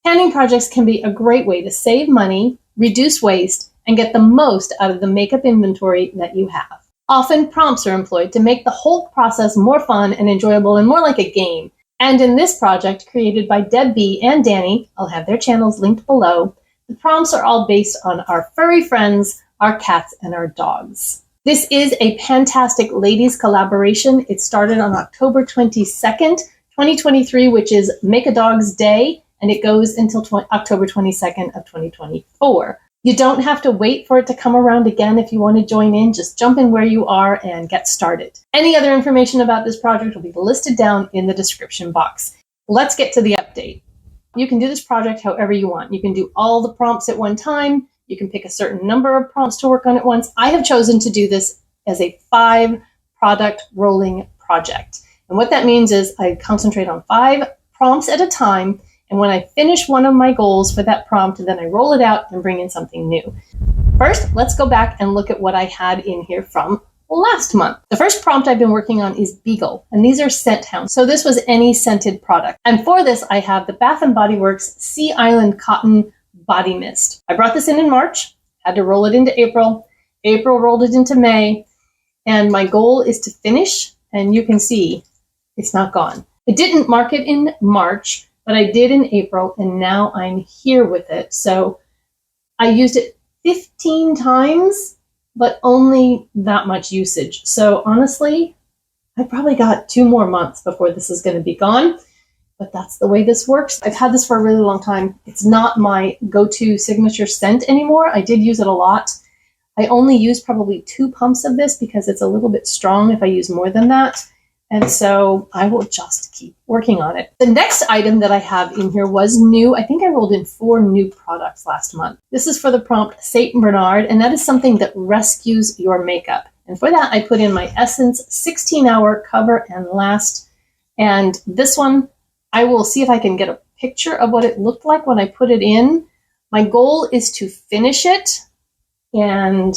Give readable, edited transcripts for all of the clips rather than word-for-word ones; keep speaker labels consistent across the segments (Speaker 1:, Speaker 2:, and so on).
Speaker 1: Tanning projects can be a great way to save money, reduce waste, and get the most out of the makeup inventory that you have. Often, prompts are employed to make the whole process more fun and enjoyable and more like a game. And in this project, created by Deb B and Danny, I'll have their channels linked below, the prompts are all based on our furry friends, our cats, and our dogs. This is a fantastic ladies collaboration. It started on October 22nd, 2023, which is Make a Dog's Day, and it goes until October 22nd of 2024. You don't have to wait for it to come around again if you want to join in. Just jump in where you are and get started. Any other information about this project will be listed down in the description box. Let's get to the update. You can do this project however you want. You can do all the prompts at one time. You can pick a certain number of prompts to work on at once. I have chosen to do this as a 5-product rolling project. And what that means is I concentrate on 5 prompts at a time. And when I finish one of my goals for that prompt, then I roll it out and bring in something new. First, let's go back and look at what I had in here from last month. The first prompt I've been working on is Beagle, and these are scent hounds. So this was any scented product. And for this, I have the Bath & Body Works Sea Island Cotton Body Mist. I brought this in March, had to roll it into April. April rolled it into May, and my goal is to finish, and you can see it's not gone. I didn't mark it in March, but I did in April, and now I'm here with it. So I used it 15 times, but only that much usage. So honestly, I probably got 2 more months before this is going to be gone, but that's the way this works. I've had this for a really long time. It's not my go-to signature scent anymore. I did use it a lot. I only use probably 2 pumps of this because it's a little bit strong if I use more than that. And so I will just keep working on it. The next item that I have in here was new. I think I rolled in 4 new products last month. This is for the prompt Saint Bernard, and that is something that rescues your makeup. And for that, I put in my Essence 16-hour cover and last. And this one, I will see if I can get a picture of what it looked like when I put it in. My goal is to finish it, and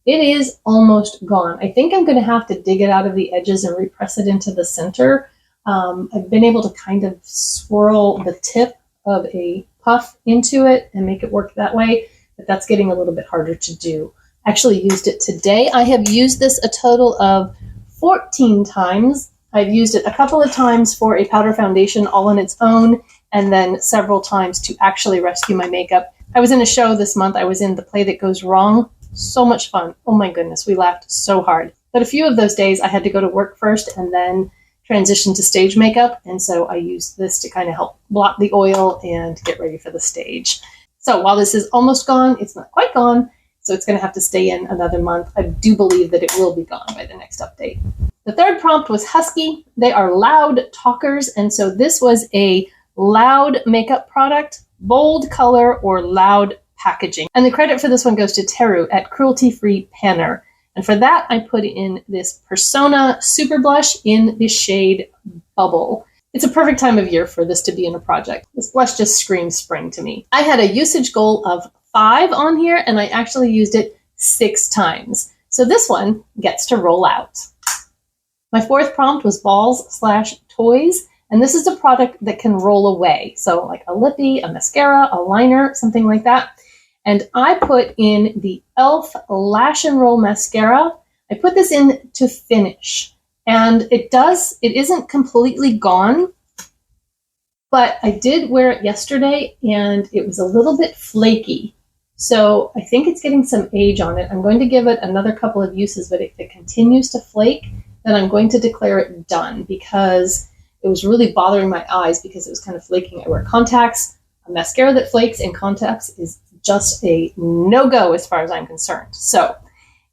Speaker 1: it is almost gone. I think I'm going to have to dig it out of the edges and repress it into the center. I've been able to kind of swirl the tip of a puff into it and make it work that way, but that's getting a little bit harder to do. I actually used it today. I have used this a total of 14 times. I've used it a couple of times for a powder foundation all on its own, and then several times to actually rescue my makeup. I was in a show this month. I was in The Play That Goes Wrong. So much fun. Oh my goodness, we laughed so hard. But a few of those days I had to go to work first and then transition to stage makeup. And so I used this to kind of help block the oil and get ready for the stage. So while this is almost gone, it's not quite gone. So it's going to have to stay in another month. I do believe that it will be gone by the next update. The third prompt was Husky. They are loud talkers. And so this was a loud makeup product, bold color, or loud packaging. And the credit for this one goes to Teru at Cruelty Free Panner. And for that, I put in this Persona Super Blush in the shade Bubble. It's a perfect time of year for this to be in a project. This blush just screams spring to me. I had a usage goal of 5 on here, and I actually used it 6 times. So this one gets to roll out. My fourth prompt was balls/toys. And this is a product that can roll away. So like a lippy, a mascara, a liner, something like that. And I put in the e.l.f. Lash and Roll Mascara. I put this in to finish. And it isn't completely gone, but I did wear it yesterday and it was a little bit flaky. So I think it's getting some age on it. I'm going to give it another couple of uses, but if it continues to flake, then I'm going to declare it done because it was really bothering my eyes because it was kind of flaking. I wear contacts. A mascara that flakes in contacts is just a no-go as far as I'm concerned. So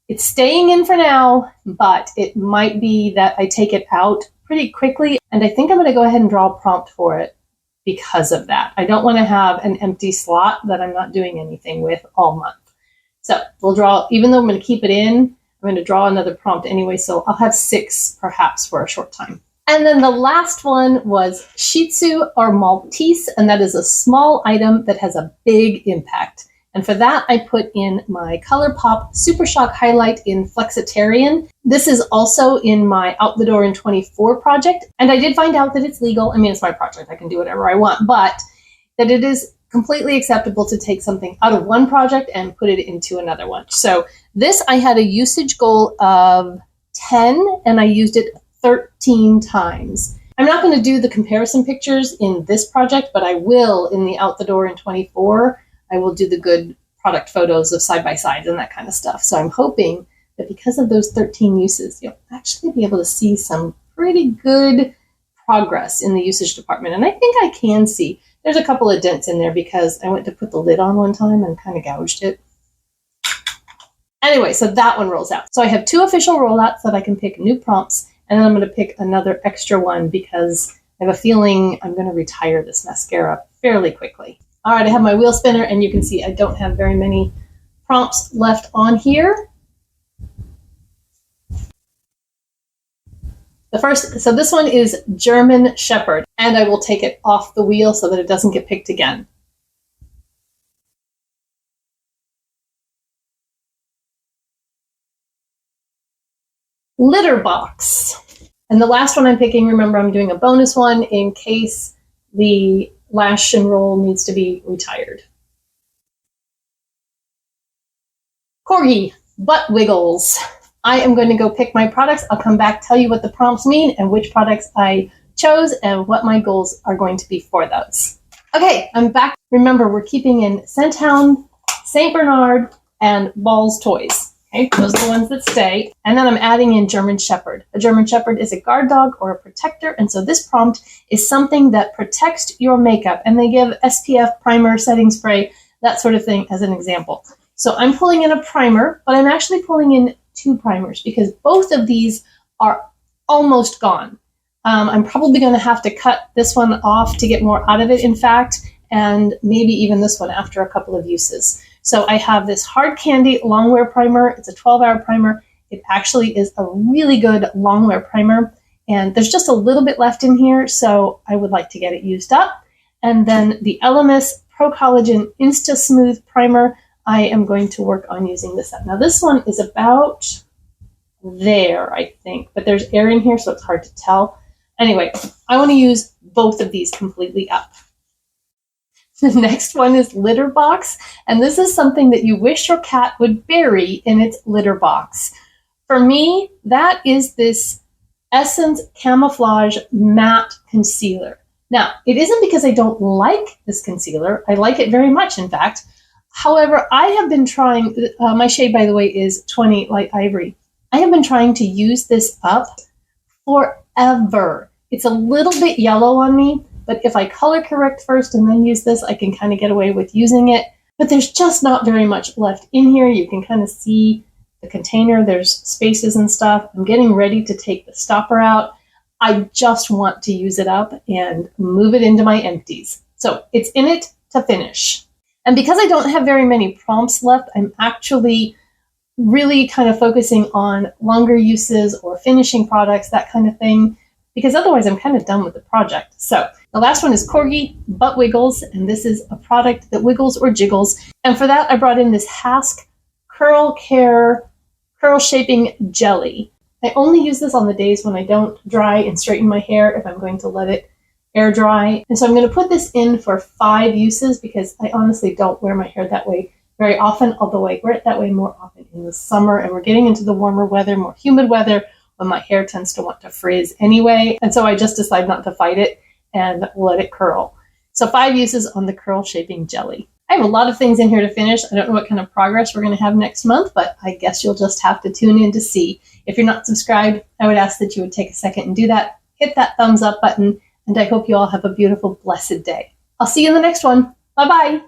Speaker 1: it's staying in for now, but it might be that I take it out pretty quickly. And I think I'm going to go ahead and draw a prompt for it because of that. I don't want to have an empty slot that I'm not doing anything with all month. So we'll draw, even though I'm going to keep it in, I'm going to draw another prompt anyway. So I'll have 6 perhaps for a short time. And then the last one was Shih Tzu or Maltese, and that is a small item that has a big impact. And for that, I put in my ColourPop Super Shock Highlight in Flexitarian. This is also in my Out the Door in 24 project. And I did find out that it's legal. I mean, it's my project. I can do whatever I want. But that it is completely acceptable to take something out of one project and put it into another one. So this, I had a usage goal of 10 and I used it 13 times. I'm not going to do the comparison pictures in this project, but I will in the Out the Door in 24. I will do the good product photos of side-by-sides and that kind of stuff. So I'm hoping that because of those 13 uses, you'll actually be able to see some pretty good progress in the usage department. And I think I can see. There's a couple of dents in there because I went to put the lid on one time and kind of gouged it. Anyway, so that one rolls out. So I have 2 official rollouts that I can pick new prompts, and then I'm going to pick another extra one because I have a feeling I'm going to retire this mascara fairly quickly. All right, I have my wheel spinner, and you can see I don't have very many prompts left on here. So this one is German Shepherd, and I will take it off the wheel so that it doesn't get picked again. Litter box. And the last one I'm picking, remember I'm doing a bonus one in case the lash and roll needs to be retired. Corgi, butt wiggles. I am going to go pick my products. I'll come back, tell you what the prompts mean and which products I chose and what my goals are going to be for those. Okay, I'm back. Remember, we're keeping in Scenthound, St. Bernard, and Balls Toys. Okay, those are the ones that stay. And then I'm adding in German Shepherd. A German Shepherd is a guard dog or a protector. And so this prompt is something that protects your makeup. And they give SPF, primer, setting spray, that sort of thing as an example. So I'm pulling in a primer, but I'm actually pulling in 2 primers because both of these are almost gone. I'm probably going to have to cut this one off to get more out of it, in fact, and maybe even this one after a couple of uses. So I have this Hard Candy Longwear Primer. It's a 12-hour primer. It actually is a really good longwear primer, and there's just a little bit left in here, so I would like to get it used up. And then the Elemis Pro Collagen Insta Smooth Primer. I am going to work on using this up. Now this one is about there, I think, but there's air in here, so it's hard to tell. Anyway, I want to use both of these completely up. The next one is litter box, and this is something that you wish your cat would bury in its litter box. For me, that is this Essence Camouflage Matte Concealer. Now, it isn't because I don't like this concealer. I like it very much, in fact. However, I have been trying, my shade, by the way, is 20 Light Ivory. I have been trying to use this up forever. It's a little bit yellow on me, but if I color correct first and then use this, I can kind of get away with using it. But there's just not very much left in here. You can kind of see the container. There's spaces and stuff. I'm getting ready to take the stopper out. I just want to use it up and move it into my empties. So it's in it to finish. And because I don't have very many prompts left, I'm actually really kind of focusing on longer uses or finishing products, that kind of thing, because otherwise I'm kind of done with the project. So the last one is Corgi Butt Wiggles, and this is a product that wiggles or jiggles. And for that, I brought in this Hask Curl Care Curl Shaping Jelly. I only use this on the days when I don't dry and straighten my hair if I'm going to let it air dry. And so I'm going to put this in for 5 uses because I honestly don't wear my hair that way very often, although I wear it that way more often in the summer, and we're getting into the warmer weather, more humid weather, when my hair tends to want to frizz anyway. And so I just decide not to fight it and let it curl. So 5 uses on the curl shaping jelly. I have a lot of things in here to finish. I don't know what kind of progress we're going to have next month, but I guess you'll just have to tune in to see. If you're not subscribed, I would ask that you would take a second and do that. Hit that thumbs up button. And I hope you all have a beautiful, blessed day. I'll see you in the next one. Bye-bye.